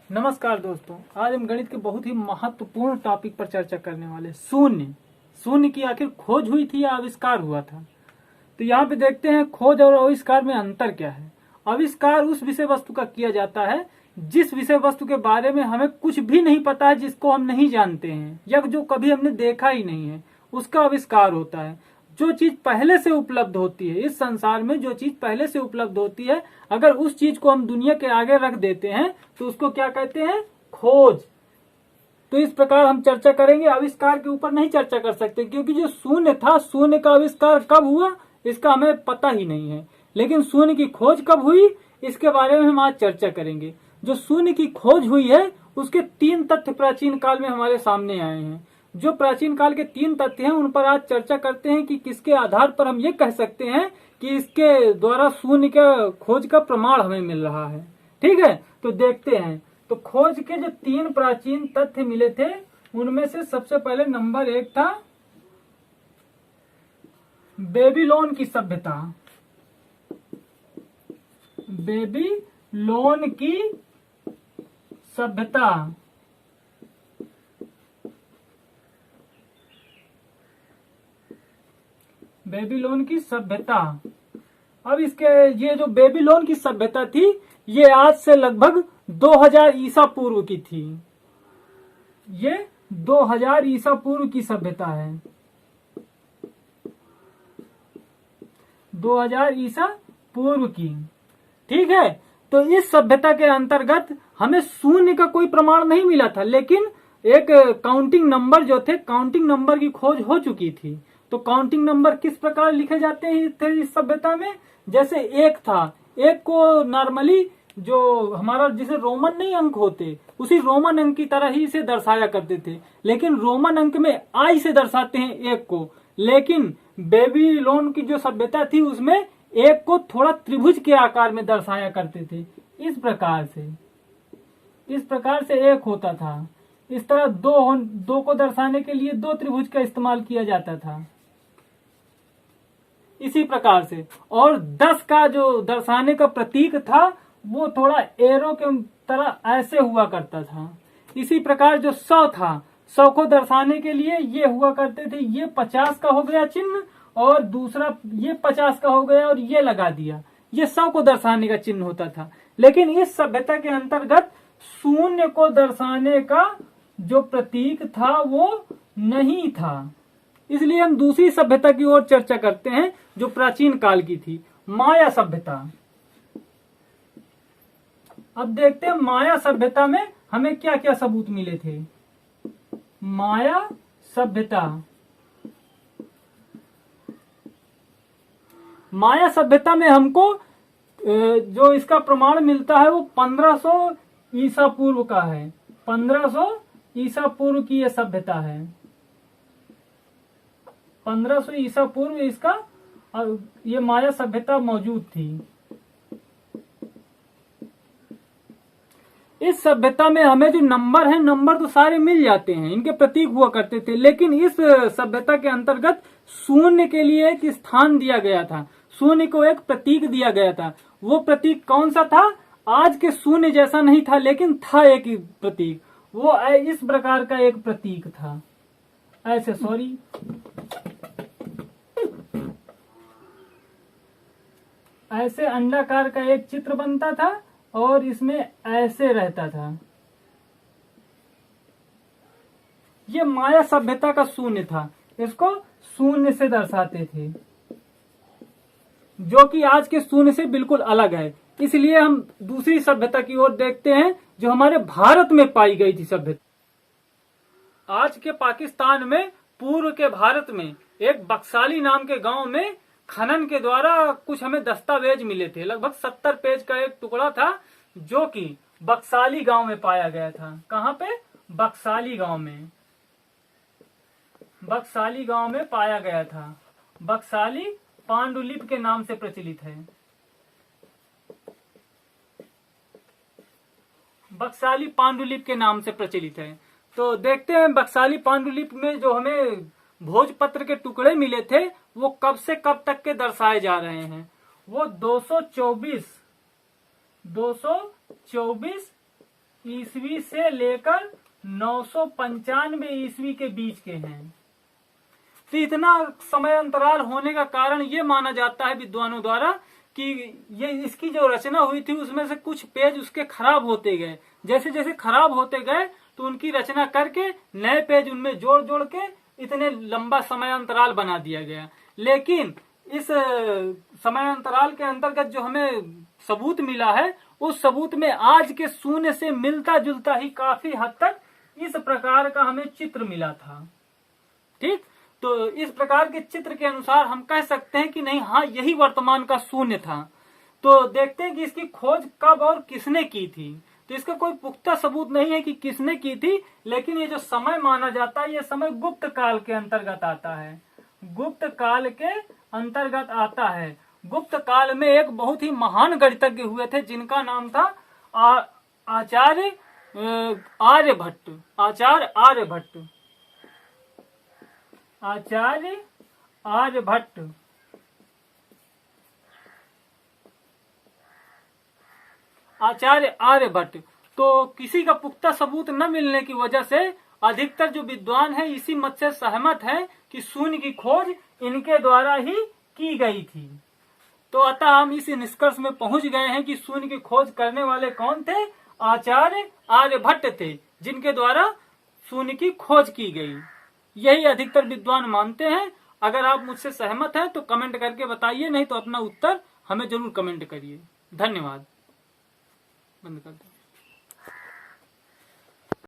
नमस्कार दोस्तों, आज हम गणित के बहुत ही महत्वपूर्ण टॉपिक पर चर्चा करने वाले शून्य। शून्य की आखिर खोज हुई थी या आविष्कार हुआ था। तो यहाँ पे देखते हैं खोज और आविष्कार में अंतर क्या है। आविष्कार उस विषय वस्तु का किया जाता है जिस विषय वस्तु के बारे में हमें कुछ भी नहीं पता है, जिसको हम नहीं जानते हैं या जो कभी हमने देखा ही नहीं है, उसका आविष्कार होता है। जो चीज पहले से उपलब्ध होती है इस संसार में, जो चीज पहले से उपलब्ध होती है, अगर उस चीज को हम दुनिया के आगे रख देते हैं तो उसको क्या कहते हैं? खोज। तो इस प्रकार हम चर्चा करेंगे। आविष्कार के ऊपर नहीं चर्चा कर सकते क्योंकि जो शून्य था, शून्य का आविष्कार कब हुआ इसका हमें पता ही नहीं है, लेकिन शून्य की खोज कब हुई इसके बारे में हम आज चर्चा करेंगे। जो शून्य की खोज हुई है उसके 3 तथ्य प्राचीन काल में हमारे सामने आए हैं। जो प्राचीन काल के 3 तथ्य हैं उन पर आज चर्चा करते हैं कि किसके आधार पर हम ये कह सकते हैं कि इसके द्वारा शून्य का खोज का प्रमाण हमें मिल रहा है। ठीक है, तो देखते हैं। तो खोज के जो 3 प्राचीन तथ्य मिले थे उनमें से सबसे पहले नंबर 1 था बेबीलोन की सभ्यता। बेबीलोन की सभ्यता। बेबीलोन की सभ्यता। अब इसके ये जो बेबीलोन की सभ्यता थी ये आज से लगभग 2000 ईसा पूर्व की थी। ये 2000 ईसा पूर्व की सभ्यता है। 2000 ईसा पूर्व की। ठीक है, तो इस सभ्यता के अंतर्गत हमें शून्य का कोई प्रमाण नहीं मिला था, लेकिन एक काउंटिंग नंबर जो थे, काउंटिंग नंबर की खोज हो चुकी थी। तो काउंटिंग नंबर किस प्रकार लिखे जाते हैं थे इस सभ्यता में? जैसे 1 था, 1 को नॉर्मली जो हमारा जिसे रोमन नहीं अंक होते उसी रोमन अंक की तरह ही इसे दर्शाया करते थे, लेकिन रोमन अंक में आई से दर्शाते हैं 1 को, लेकिन बेबीलोन की जो सभ्यता थी उसमें 1 को थोड़ा त्रिभुज के आकार में दर्शाया करते थे। इस प्रकार से 1 होता था। इस तरह 2 को दर्शाने के लिए 2 त्रिभुज का इस्तेमाल किया जाता था। इसी प्रकार से, और 10 का जो दर्शाने का प्रतीक था वो थोड़ा एरो के तरह ऐसे हुआ करता था। इसी प्रकार जो 100 था, 100 को दर्शाने के लिए ये हुआ करते थे। ये 50 का हो गया चिन्ह और दूसरा ये 50 का हो गया और ये लगा दिया। ये 100 को दर्शाने का चिन्ह होता था। लेकिन इस सभ्यता के अंतर्गत शून्य को दर्शाने का जो प्रतीक था वो नहीं था। इसलिए हम दूसरी सभ्यता की ओर चर्चा करते हैं जो प्राचीन काल की थी, माया सभ्यता। अब देखते हैं माया सभ्यता में हमें क्या क्या सबूत मिले थे। माया सभ्यता। माया सभ्यता में हमको जो इसका प्रमाण मिलता है वो 1500 ईसा पूर्व का है। 1500 ईसा पूर्व की यह सभ्यता है। 1500 ईसा पूर्व इसका ये माया सभ्यता मौजूद थी। इस सभ्यता में हमें जो नंबर है, नंबर तो सारे मिल जाते हैं, इनके प्रतीक हुआ करते थे, लेकिन इस सभ्यता के अंतर्गत शून्य के लिए एक स्थान दिया गया था। शून्य को एक प्रतीक दिया गया था। वो प्रतीक कौन सा था? आज के शून्य जैसा नहीं था, लेकिन था एक ही प्रतीक। वो इस प्रकार का एक प्रतीक था। ऐसे अंडाकार का एक चित्र बनता था और इसमें ऐसे रहता था। ये माया सभ्यता का शून्य था। इसको शून्य से दर्शाते थे, जो कि आज के शून्य से बिल्कुल अलग है। इसलिए हम दूसरी सभ्यता की ओर देखते हैं जो हमारे भारत में पाई गई थी सभ्यता। आज के पाकिस्तान में, पूर्व के भारत में एक बक्साली नाम के गांव में खनन के द्वारा कुछ हमें दस्तावेज मिले थे। लगभग 70 पेज का एक टुकड़ा था जो कि बक्साली गांव में पाया गया था। कहां पे? बक्साली गांव में। बक्साली गांव में पाया गया था। बक्साली पांडुलिपि के नाम से प्रचलित है। बक्साली पांडुलिपि के नाम से प्रचलित है। तो देखते हैं बक्साली पांडुलिपि में जो हमें भोजपत्र के टुकड़े मिले थे वो कब से कब तक के दर्शाए जा रहे हैं। वो 224 ईस्वी से लेकर 995 ईस्वी के बीच के हैं। तो इतना समय अंतराल होने का कारण ये माना जाता है विद्वानों द्वारा कि ये इसकी जो रचना हुई थी उसमें से कुछ पेज उसके खराब होते गए, जैसे जैसे खराब होते गए तो उनकी रचना करके नए पेज उनमें जोड़ जोड़ के इतने लंबा समय अंतराल बना दिया गया। लेकिन इस समय अंतराल के अंतर्गत जो हमें सबूत मिला है उस सबूत में आज के शून्य से मिलता जुलता ही काफी हद तक इस प्रकार का हमें चित्र मिला था। ठीक, तो इस प्रकार के चित्र के अनुसार हम कह सकते हैं कि नहीं, हाँ यही वर्तमान का शून्य था। तो देखते हैं कि इसकी खोज कब और किसने की थी। तो इसका कोई पुख्ता सबूत नहीं है कि किसने की थी, लेकिन ये जो समय माना जाता है ये समय गुप्त काल के अंतर्गत आता है, गुप्त काल के अंतर्गत आता है। गुप्त काल में एक बहुत ही महान गणितज्ञ हुए थे जिनका नाम था आचार्य आर्यभट्ट। आचार्य आर्यभट्ट, आचार्य आर्यभट्ट। आचार्य आर्यभट्ट। तो किसी का पुख्ता सबूत न मिलने की वजह से अधिकतर जो विद्वान है इसी मत से सहमत है कि शून्य की खोज इनके द्वारा ही की गई थी। तो अतः हम इस निष्कर्ष में पहुंच गए हैं कि शून्य की खोज करने वाले कौन थे? आचार्य आर्यभट्ट थे, जिनके द्वारा शून्य की खोज की गई। यही अधिकतर विद्वान मानते हैं। अगर आप मुझसे सहमत हैं तो कमेंट करके बताइए, नहीं तो अपना उत्तर हमें जरूर कमेंट करिए। धन्यवाद। बंद कर दो।